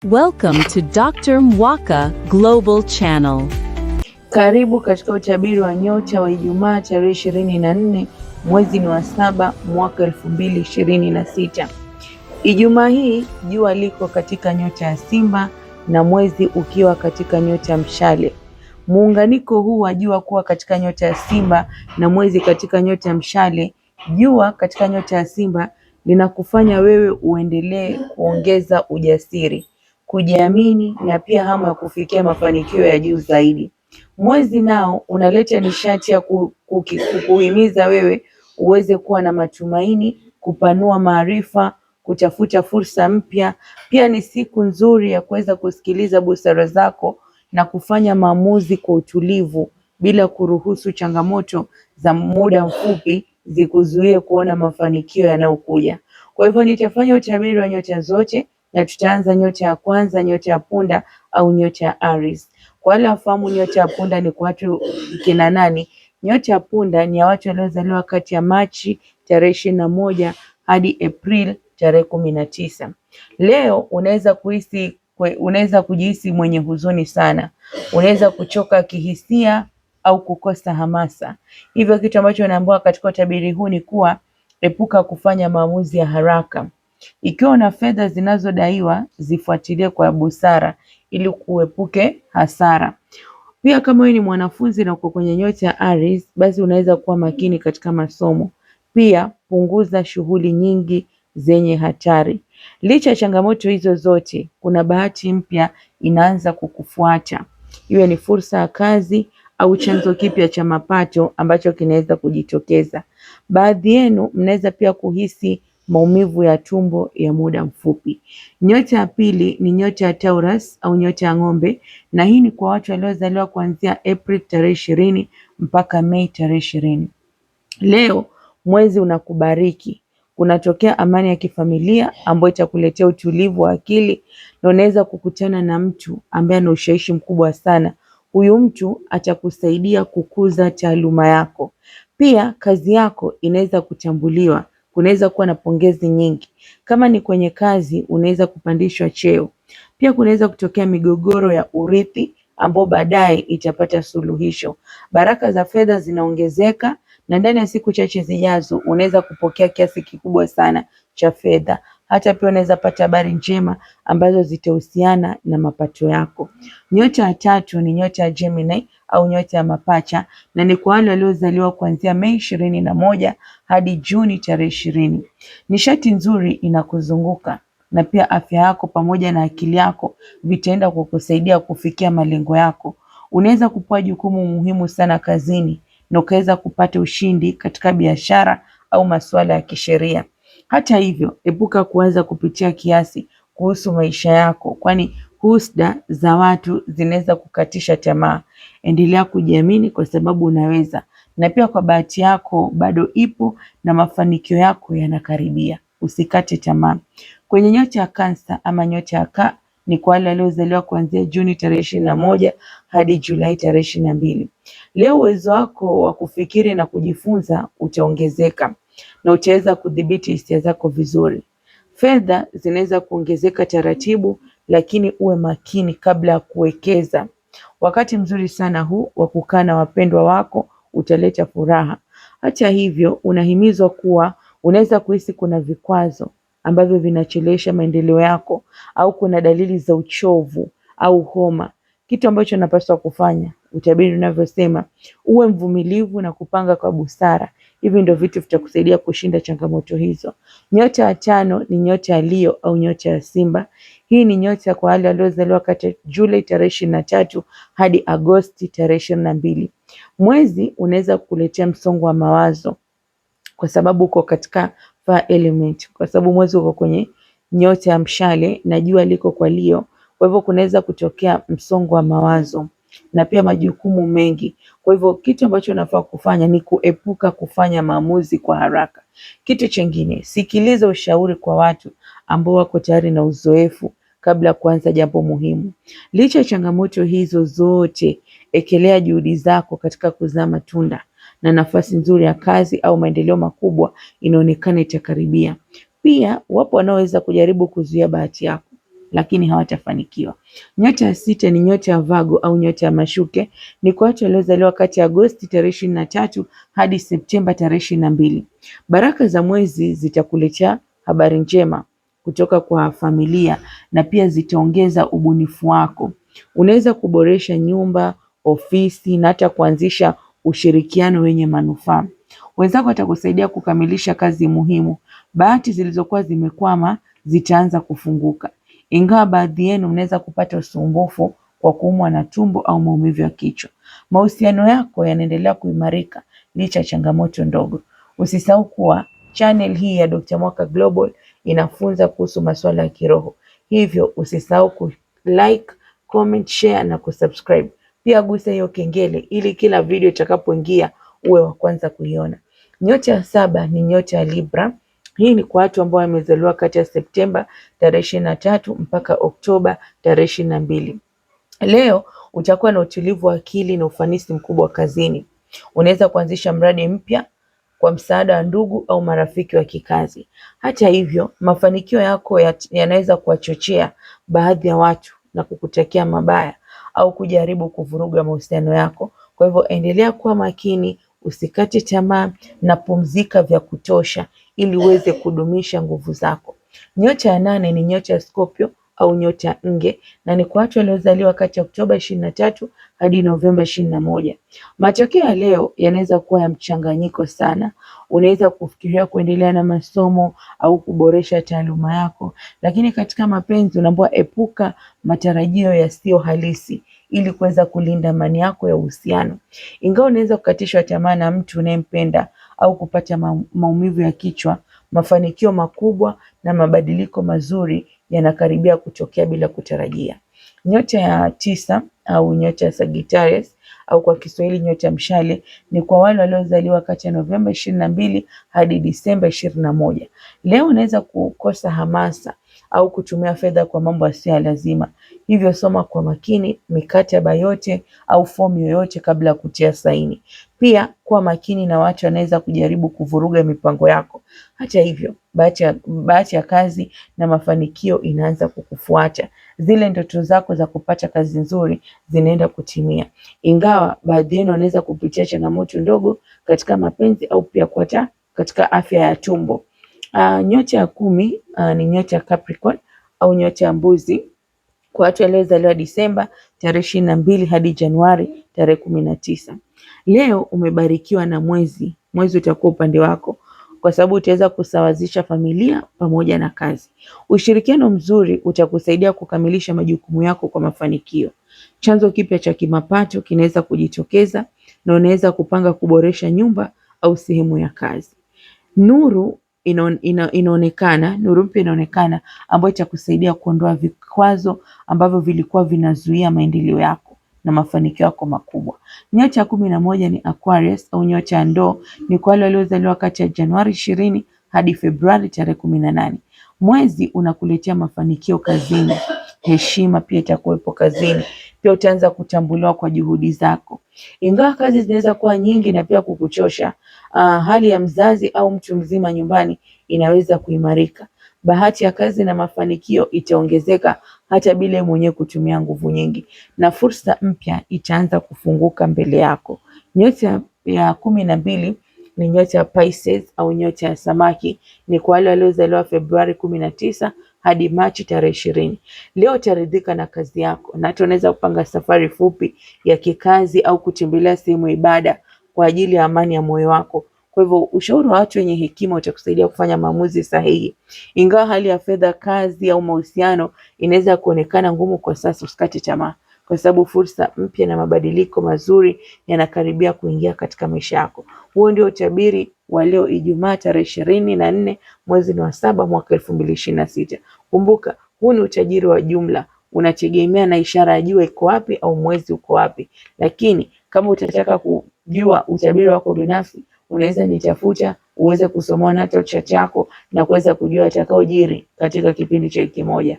Welcome to Dr. Mwaka Global Channel. Karibu katika utabiri wa nyota wa Ijumaa tarehe 24 mwezi ni wa 7 mwaka 2026. Ijumaa hii jua liko katika nyota ya Simba na mwezi ukiwa katika nyota ya Mshale. Muunganiko huu wa jua kuwa katika nyota ya Simba na mwezi katika nyota ya Mshale, jua katika nyota ya Simba linakufanya wewe uendelee kuongeza ujasiri, kujiamini na pia hamu ya kufikia mafanikio ya juu zaidi. Mwezi nao unaleta nishati ya kukuhimiza wewe uweze kuwa na matumaini, kupanua maarifa, kutafuta fursa mpya. Pia ni siku nzuri ya kuweza kusikiliza busara zako na kufanya maamuzi kwa utulivu bila kuruhusu changamoto za muda mfupi zikuzuie kuona mafanikio yanayokuja. Kwa hivyo nitafanya utabiri wa nyota zote na tutaanza nyota ya kwanza, nyota ya punda au nyota ya Aries. Kwa wale wafahamu nyota ya punda ni kwa watu kina nani? Nyota ya punda ni ya watu waliozaliwa kati ya Machi tarehe 21 hadi April tarehe 19. Leo unaweza kujihisi mwenye huzuni sana, unaweza kuchoka kihisia au kukosa hamasa. Hivyo kitu ambacho naambiwa katika utabiri huu ni kuwa epuka kufanya maamuzi ya haraka. Ikiwa una fedha zinazodaiwa, zifuatilie kwa busara ili kuepuke hasara. Pia kama wewe ni mwanafunzi na uko kwenye nyota ya Aries, basi unaweza kuwa makini katika masomo. Pia punguza shughuli nyingi zenye hatari. Licha ya changamoto hizo zote, kuna bahati mpya inaanza kukufuata. Iwe ni fursa ya kazi au chanzo kipya cha mapato ambacho kinaweza kujitokeza. Baadhi yenu mnaweza pia kuhisi maumivu ya tumbo ya muda mfupi. Nyota ya pili ni nyota ya Taurus au nyota ya ng'ombe, na hii ni kwa watu waliozaliwa kuanzia April tarehe 20 mpaka Mei tarehe 20. Leo mwezi unakubariki, kunatokea amani ya kifamilia ambayo itakuletea utulivu wa akili, na unaweza kukutana na mtu ambaye ana ushawishi mkubwa sana. Huyu mtu atakusaidia kukuza taaluma yako. Pia kazi yako inaweza kutambuliwa, kunaweza kuwa na pongezi nyingi. Kama ni kwenye kazi, unaweza kupandishwa cheo. Pia kunaweza kutokea migogoro ya urithi ambao baadaye itapata suluhisho. Baraka za fedha zinaongezeka na ndani ya siku chache zijazo unaweza kupokea kiasi kikubwa sana cha fedha. Hata pia unaweza pata habari njema ambazo zitahusiana na mapato yako. Nyota ya tatu ni nyota ya Gemini au nyota ya mapacha, na ni kwa wale waliozaliwa kuanzia Mei 21 hadi Juni tarehe 20. Nishati nzuri inakuzunguka na pia afya yako pamoja na akili yako vitaenda kukusaidia kufikia malengo yako. Unaweza kupewa jukumu muhimu sana kazini na ukaweza kupata ushindi katika biashara au masuala ya kisheria. Hata hivyo, epuka kuanza kupitia kiasi kuhusu maisha yako, kwani husda za watu zinaweza kukatisha tamaa. Endelea kujiamini kwa sababu unaweza, na pia kwa bahati yako bado ipo na mafanikio yako yanakaribia. Usikate tamaa. Kwenye nyota ya Cancer ama nyota ya Ka ni kwa wale waliozaliwa kuanzia Juni tarehe 21 hadi Julai tarehe 22. Leo uwezo wako wa kufikiri na kujifunza utaongezeka na utaweza kudhibiti hisia zako vizuri. Fedha zinaweza kuongezeka taratibu, lakini uwe makini kabla ya kuwekeza. Wakati mzuri sana huu wa kukaa na wapendwa wako utaleta furaha. Hata hivyo, unahimizwa kuwa unaweza kuhisi kuna vikwazo ambavyo vinachelewesha maendeleo yako, au kuna dalili za uchovu au homa. Kitu ambacho unapaswa kufanya, utabiri unavyosema, uwe mvumilivu na kupanga kwa busara. Hivi ndio vitu vitakusaidia kushinda changamoto hizo. Nyota ya tano ni nyota ya Leo au nyota ya Simba. Hii ni nyota kwa wale waliozaliwa kati ya Julai tarehe 23 hadi Agosti tarehe 22. Mwezi unaweza kukuletea msongo wa mawazo kwa sababu uko katika fire element, kwa sababu mwezi uko kwenye nyota ya Mshale na jua liko kwa Leo. Kwa hivyo kunaweza kutokea msongo wa mawazo na pia majukumu mengi. Kwa hivyo kitu ambacho unafaa kufanya ni kuepuka kufanya maamuzi kwa haraka. Kitu chengine, sikiliza ushauri kwa watu ambao wako tayari na uzoefu kabla ya kuanza jambo muhimu. Licha ya changamoto hizo zote, ekelea juhudi zako katika kuzaa matunda, na nafasi nzuri ya kazi au maendeleo makubwa inaonekana itakaribia. Pia wapo wanaoweza kujaribu kuzuia bahati yako, lakini hawatafanikiwa. Nyota ya 6 ni nyota ya Vago au nyota ya mashuke, ni kwa watu waliozaliwa kati ya Agosti tarehe 23 hadi Septemba tarehe 22. Baraka za mwezi zitakuletea habari njema kutoka kwa familia na pia zitaongeza ubunifu wako. Unaweza kuboresha nyumba, ofisi na hata kuanzisha ushirikiano wenye manufaa. Wenzako watakusaidia kukamilisha kazi muhimu. Bahati zilizokuwa zimekwama zitaanza kufunguka. Ingawa baadhi yenu mnaweza kupata usumbufu kwa kuumwa na tumbo au maumivu ya kichwa. Mahusiano yako yanaendelea kuimarika licha ya changamoto ndogo. Usisahau kuwa channel hii ya Dr. Mwaka Global inafunza kuhusu masuala ya kiroho. Hivyo usisahau ku-like, comment, share na kusubscribe. Pia gusa hiyo kengele ili kila video itakapoingia uwe wa kwanza kuiona. Nyota ya 7 ni nyota ya Libra. Hii ni kwa watu ambao wamezaliwa kati ya Septemba tarehe 23 mpaka Oktoba tarehe 22. Leo utakuwa na utulivu wa akili na ufanisi mkubwa kazini. Unaweza kuanzisha mradi mpya kwa msaada wa ndugu au marafiki wa kikazi. Hata hivyo, mafanikio yako yanaweza kuwachochea baadhi ya watu na kukutakia mabaya au kujaribu kuvuruga mahusiano yako. Kwa hivyo endelea kuwa makini, usikate tamaa na pumzika vya kutosha ili uweze kudumisha nguvu zako. Nyota ya 8 ni nyota ya Scorpio au nyota ya Nge na ni kwa watu waliozaliwa kati ya Oktoba 23 hadi Novemba 21. Matokeo ya leo yanaweza kuwa ya mchanganyiko sana. Unaweza kufikiria kuendelea na masomo au kuboresha taaluma yako, lakini katika mapenzi unaambiwa epuka matarajio yasiyo halisi ili kuweza kulinda amani yako ya uhusiano. Ingawa unaweza kukatishwa tamaa na mtu unayempenda au kupata maumivu ya kichwa, mafanikio makubwa na mabadiliko mazuri yanakaribia kutokea bila kutarajia. Nyota ya 9 au nyota ya Sagittarius au kwa Kiswahili nyota ya mshale ni kwa wale waliozaliwa kati ya Novemba 22 hadi Disemba 21. Leo unaweza kukosa hamasa au kutumia fedha kwa mambo yasiyo ya lazima. Hivyo soma kwa makini mikataba yote au fomu yoyote kabla ya kutia saini. Pia kuwa makini na watu wanaweza kujaribu kuvuruga mipango yako. Hata hivyo, bahati ya kazi na mafanikio inaanza kukufuata. Zile ndoto zako za kupata kazi nzuri zinaenda kutimia. Ingawa baadhi yenu wanaweza kupitia changamoto ndogo katika mapenzi au pia kuacha katika afya ya tumbo. Nyota ya 10 ni nyota ya Capricorn au nyota ya mbuzi kwa watu waliozaliwa Disemba tarehe 22 hadi Januari tarehe 19. Leo umebarikiwa na mwezi utakuwa upande wako kwa sababu utaweza kusawazisha familia pamoja na kazi. Ushirikiano mzuri utakusaidia kukamilisha majukumu yako kwa mafanikio. Chanzo kipya cha kimapato kinaweza kujitokeza na unaweza kupanga kuboresha nyumba au sehemu ya kazi. Nuru mpya inaonekana ambayo itakusaidia kuondoa vikwazo ambavyo vilikuwa vinazuia maendeleo yako na mafanikio yako makubwa. Nyota ya 11 ni Aquarius au nyota ya ndoo, ni kwa wale waliozaliwa kati ya Januari 20 hadi Februari tarehe 18. Mwezi unakuletea mafanikio kazini, heshima pia itakuwepo kazini, pia utaanza kutambuliwa kwa juhudi zako. Ingawa kazi zinaweza kuwa nyingi na pia kukuchosha, hali ya mzazi au mtu mzima nyumbani inaweza kuimarika. Bahati ya kazi na mafanikio itaongezeka hata bila mwenyewe kutumia nguvu nyingi, na fursa mpya itaanza kufunguka mbele yako. Nyota ya 12 ni nyota ya Pisces au nyota ya samaki, ni kwa wale waliozaliwa Februari 19 hadi Machi tarehe 20. Leo utaridhika na kazi yako na hata unaweza kupanga safari fupi ya kikazi au kutembelea sehemu ya ibada kwa ajili ya amani ya moyo wako. Kwa hivyo ushauri wa watu wenye hekima utakusaidia kufanya maamuzi sahihi. Ingawa hali ya fedha, kazi au mahusiano inaweza kuonekana ngumu kwa sasa, usikate tamaa kwa sababu fursa mpya na mabadiliko mazuri yanakaribia kuingia katika maisha yako. Huo ndio utabiri wa leo Ijumaa tarehe 24 mwezi wa 7 mwaka 2026. Kumbuka, huu ni utajiri wa jumla, unategemea na ishara ya jua iko wapi au mwezi uko wapi. Lakini kama utataka kujua utabiri wako binafsi, unaweza nitafuta uweze kusomoa nato chat yako na kuweza kujua atakaojiri katika kipindi cha wiki moja.